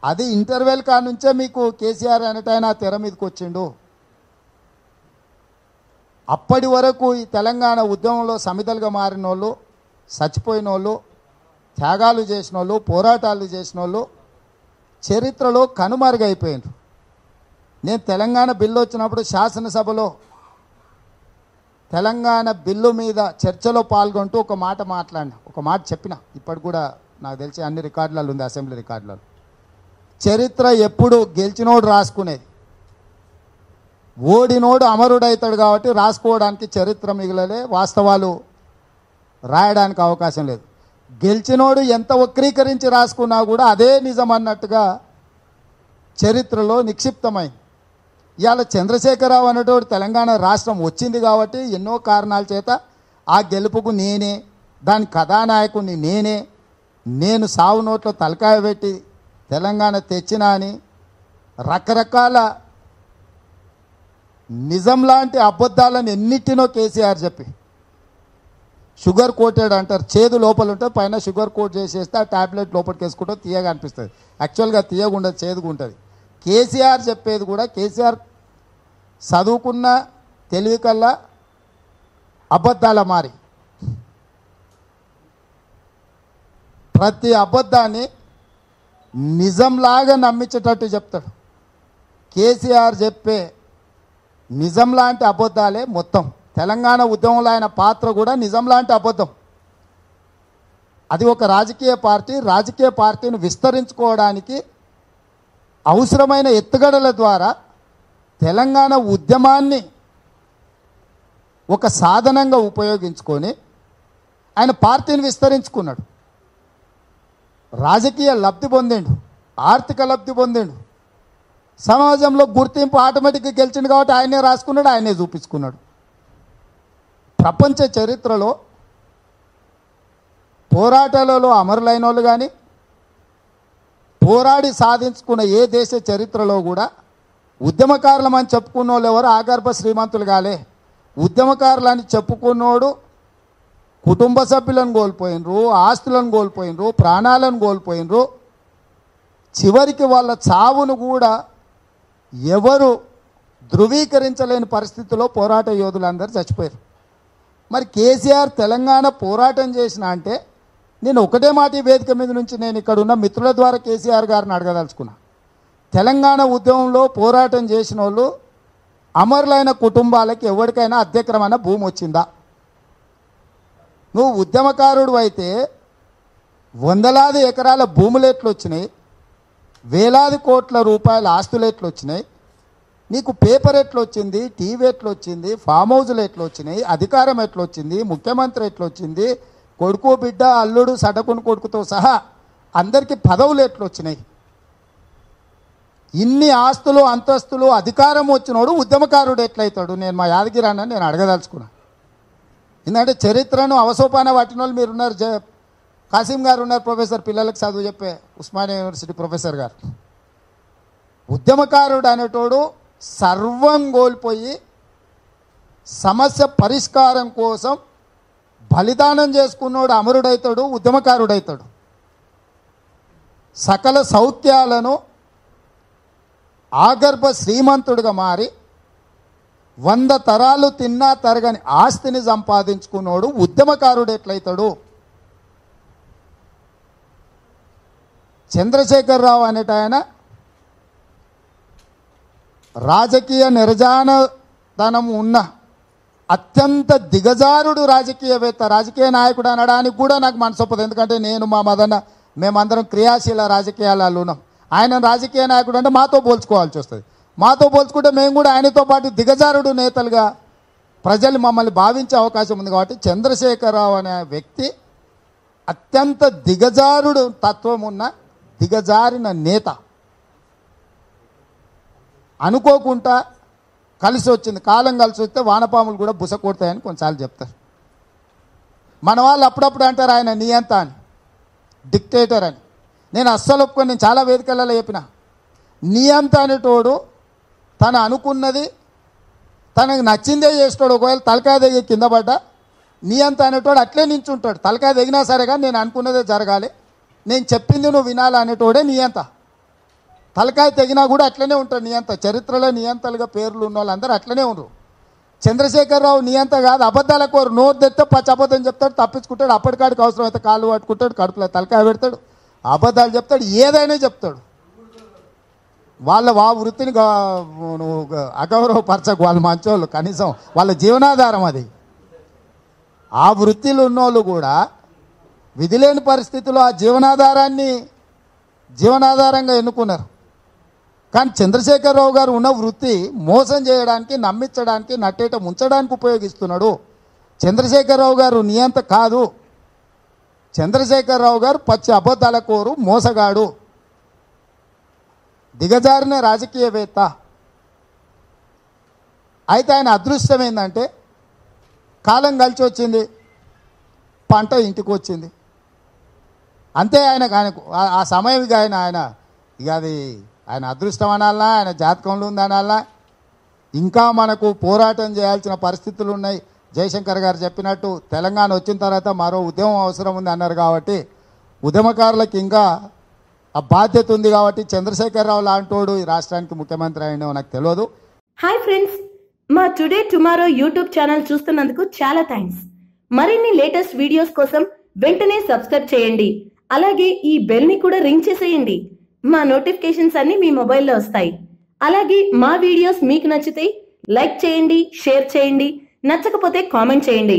అది ఇంటర్వెల్ కానుంచే మీకు కేసీఆర్ అనేటైనా తెర మీదకి వచ్చిండు. అప్పటి వరకు ఈ తెలంగాణ ఉద్యమంలో సమిధలుగా మారిన వాళ్ళు, చచ్చిపోయిన వాళ్ళు, త్యాగాలు చేసిన వాళ్ళు, పోరాటాలు చేసిన వాళ్ళు చరిత్రలో కనుమరుగైపోయినారు. నేను తెలంగాణ బిల్లు వచ్చినప్పుడు శాసనసభలో తెలంగాణ బిల్లు మీద చర్చలో పాల్గొంటూ ఒక మాట మాట్లాడినా, ఒక మాట చెప్పిన. ఇప్పటికి కూడా నాకు తెలిసి అన్ని రికార్డులలో ఉంది, అసెంబ్లీ రికార్డులలో. చరిత్ర ఎప్పుడు గెలిచినోడు రాసుకునేది, ఓడినోడు అమరుడవుతాడు కాబట్టి రాసుకోవడానికి చరిత్ర మిగిలలే, వాస్తవాలు రాయడానికి అవకాశం లేదు. గెలిచినోడు ఎంత వక్రీకరించి రాసుకున్నా కూడా అదే నిజం అన్నట్టుగా చరిత్రలో నిక్షిప్తమైంది. ఇవాళ చంద్రశేఖరరావు అనేటోడు తెలంగాణ రాష్ట్రం వచ్చింది కాబట్టి ఎన్నో కారణాల చేత ఆ గెలుపుకు నేనే, దాని కథానాయకుడిని నేనే, నేను సావు నోట్లో తలకాయ పెట్టి తెలంగాణ తెచ్చినా అని రకరకాల నిజం లాంటి అబద్ధాలను ఎన్నిటినో కేసీఆర్ చెప్పి షుగర్ కోటెడ్ అంటారు. చేదు లోపల ఉంటే పైన షుగర్ కోట్ చేసేస్తే ఆ ట్యాబ్లెట్ లోపలికి వేసుకుంటే తీయగా అనిపిస్తుంది. యాక్చువల్గా తీయగా ఉండదు, చేదుగా ఉంటుంది. కేసీఆర్ చెప్పేది కూడా, కేసీఆర్ చదువుకున్న తెలివి కల్లా అబద్ధాల మారి ప్రతి అబద్ధాన్ని నిజంలాగా నమ్మించేటట్టు చెప్తాడు. కేసీఆర్ చెప్పే నిజం లాంటి అబద్ధాలే మొత్తం. తెలంగాణ ఉద్యమంలో ఆయన పాత్ర కూడా నిజం లాంటి అబద్ధం. అది ఒక రాజకీయ పార్టీని విస్తరించుకోవడానికి అవసరమైన ఎత్తుగడల ద్వారా తెలంగాణ ఉద్యమాన్ని ఒక సాధనంగా ఉపయోగించుకొని ఆయన పార్టీని విస్తరించుకున్నాడు. రాజకీయ లబ్ధి పొందిండు, ఆర్థిక లబ్ధి పొందిండు, సమాజంలో గుర్తింపు ఆటోమేటిక్గా గెలిచిండు కాబట్టి ఆయనే రాసుకున్నాడు, ఆయనే చూపించుకున్నాడు. ప్రపంచ చరిత్రలో పోరాటాలలో అమరులైన వాళ్ళు కానీ, పోరాడి సాధించుకున్న ఏ దేశ చరిత్రలో కూడా ఉద్యమకారులమని చెప్పుకున్న వాళ్ళు ఎవరు ఆగర్భ శ్రీమంతులు కాలే. ఉద్యమకారులని చెప్పుకున్నోడు కుటుంబ సభ్యులను కోల్పోయినరు, ఆస్తులను కోల్పోయినరు, ప్రాణాలను కోల్పోయినరు. చివరికి వాళ్ళ చావును కూడా ఎవరు ధృవీకరించలేని పరిస్థితిలో పోరాట యోధులందరూ చచ్చిపోయారు. మరి కేసీఆర్ తెలంగాణ పోరాటం చేసిన అంటే నేను ఒకటే మాట ఈ వేదిక మీద నుంచి నేను ఇక్కడ ఉన్న మిత్రుల ద్వారా కేసీఆర్ గారిని అడగదలుచుకున్నా. తెలంగాణ ఉద్యమంలో పోరాటం చేసిన వాళ్ళు అమరులైన కుటుంబాలకి ఎవరికైనా అద్దెక్రమైన భూమి వచ్చిందా? నువ్వు ఉద్యమకారుడు అయితే వందలాది ఎకరాల భూములు ఎట్లు వచ్చినాయి, వేలాది కోట్ల రూపాయల ఆస్తులు ఎట్లు వచ్చినాయి, నీకు పేపర్ ఎట్లు వచ్చింది, టీవీ ఎట్లు వచ్చింది, ఫామ్ హౌజులు ఎట్లు వచ్చినాయి, అధికారం ఎట్లు వచ్చింది, ముఖ్యమంత్రి ఎట్లు వచ్చింది, కొడుకు బిడ్డ అల్లుడు సడకుని కొడుకుతో సహా అందరికీ పదవులు ఎట్లు వచ్చినాయి? ఇన్ని ఆస్తులు అంతస్తులు అధికారం వచ్చినోడు ఉద్యమకారుడు ఎట్లయితాడు? నేను మా యాదగిరి అన్న నేను అడగదలుచుకున్నా. ఎందుకంటే చరిత్రను అవసోపాన పట్టిన వాళ్ళు మీరున్నారు. కాసిం గారు ఉన్నారు, ప్రొఫెసర్, పిల్లలకు చదువు చెప్పే ఉస్మానియా యూనివర్సిటీ ప్రొఫెసర్ గారు. ఉద్యమకారుడు అనేటోడు సర్వం కోల్పోయి సమస్య పరిష్కారం కోసం బలిదానం చేసుకున్నోడు అమరుడవుతాడు, ఉద్యమకారుడవుతాడు. సకల సౌఖ్యాలను ఆగర్భ శ్రీమంతుడిగా మారి 100 తరాలు తిన్నా తరగని ఆస్తిని సంపాదించుకున్నోడు ఉద్యమకారుడు ఎట్లయితాడు? చంద్రశేఖరరావు అనేట ఆయన రాజకీయ నిర్జానతనం ఉన్న అత్యంత దిగజారుడు రాజకీయవేత్త, రాజకీయ నాయకుడు అనడానికి కూడా నాకు మనసు ఒప్పదు. ఎందుకంటే నేను మా మదన మేమందరం క్రియాశీల రాజకీయాలలో ఉన్నాం. ఆయన రాజకీయ నాయకుడు అంటే మాతో పోల్చుకోవాల్సి వస్తుంది. మాతో పోల్చుకుంటే మేము కూడా ఆయనతో పాటు దిగజారుడు నేతలుగా ప్రజలు మమ్మల్ని భావించే అవకాశం ఉంది. కాబట్టి చంద్రశేఖరరావు అనే వ్యక్తి అత్యంత దిగజారుడు తత్వం ఉన్న దిగజారిన నేత. అనుకోకుండా కలిసి వచ్చింది, కాలం కలిసి వస్తే వానపాములు కూడా బుస కొడతాయని కొన్నిసార్లు చెప్తారు. మన వాళ్ళు అప్పుడప్పుడు అంటారు ఆయన నియంత అని, డిక్టేటర్ అని. నేను అస్సలు ఒప్పుకొని, నేను చాలా వేదికలలో చెప్పిన, నియంత అనేటోడు తను అనుకున్నది తనకు నచ్చిందే చేస్తాడు. ఒకవేళ తలకాయ దిగి కింద పడ్డా నియంత అనేటోడు అట్లే నించుంటాడు. తలకాయ దిగినా సరే కానీ నేను అనుకున్నదే జరగాలి, నేను చెప్పింది నువ్వు వినాలి అనేటోడే నియంత. తలకాయ తెగినా కూడా అట్లనే ఉంటారు నియంత. చరిత్రలో నియంతలుగా పేర్లు ఉన్న వాళ్ళందరూ అట్లనే ఉండరు. చంద్రశేఖరరావు నియంత కాదు, అబద్ధాల కోరు. నోరు తెస్తే పచ్చి అబద్ధం చెప్తాడు, తప్పించుకుంటాడు. అప్పటికాడికి అవసరం అయితే కాళ్ళు పట్టుకుంటాడు, కడుపులో తలకాయ పెడతాడు, అబద్ధాలు చెప్తాడు, ఏదైనా చెప్తాడు. వాళ్ళ వృత్తిని అగౌరవపరచకు, వాళ్ళు మంచోళ్ళు, కనీసం వాళ్ళ జీవనాధారం అది. ఆ వృత్తిలో ఉన్నోళ్ళు కూడా విధిలేని పరిస్థితుల్లో ఆ జీవనాధారంగా ఎన్నుకున్నారు. కానీ చంద్రశేఖరరావు గారు ఉన్న వృత్తి మోసం చేయడానికి, నమ్మించడానికి, నట్టేట ముంచడానికి ఉపయోగిస్తున్నాడు. చంద్రశేఖరరావు గారు నియంత కాదు. చంద్రశేఖరరావు గారు పచ్చి అబద్ధాల కోరు, మోసగాడు, దిగజారిన రాజకీయవేత్త. అయితే ఆయన అదృష్టం ఏంటంటే కాలం కలిసి వచ్చింది, పంట ఇంటికి వచ్చింది అంతే. ఆయనకు ఆ సమయం ఇక ఇక అది ఆయన అదృష్టం అనాలనా, ఆయన జాతకంలో ఉంది అనాలనా. ఇంకా మనకు పోరాటం చేయాల్సిన పరిస్థితులు ఉన్నాయి. జయశంకర్ గారు చెప్పినట్టు తెలంగాణ వచ్చిన తర్వాత మరో ఉద్యమం అవసరం ఉంది అన్నారు. కాబట్టి ఉద్యమకారులకు ఇంకా ఆ బాధ్యత ఉంది. కాబట్టి చంద్రశేఖరరావు లాంటోడు ఈ రాష్ట్రానికి ముఖ్యమంత్రి అయినో నాకు తెలియదు. హాయ్ ఫ్రెండ్స్, మా టుడే టుమారో యూట్యూబ్ ఛానల్ చూస్తున్నందుకు చాలా థ్యాంక్స్. మరిన్ని లేటెస్ట్ వీడియోస్ కోసం వెంటనే సబ్స్క్రైబ్ చేయండి. అలాగే ఈ బెల్ ని కూడా రింగ్ చేసేయండి. మా నోటిఫికేషన్స్ అన్ని మీ మొబైల్లో వస్తాయి. అలాగే మా వీడియోస్ మీకు నచ్చితే లైక్ చేయండి, షేర్ చేయండి, నచ్చకపోతే కామెంట్ చేయండి.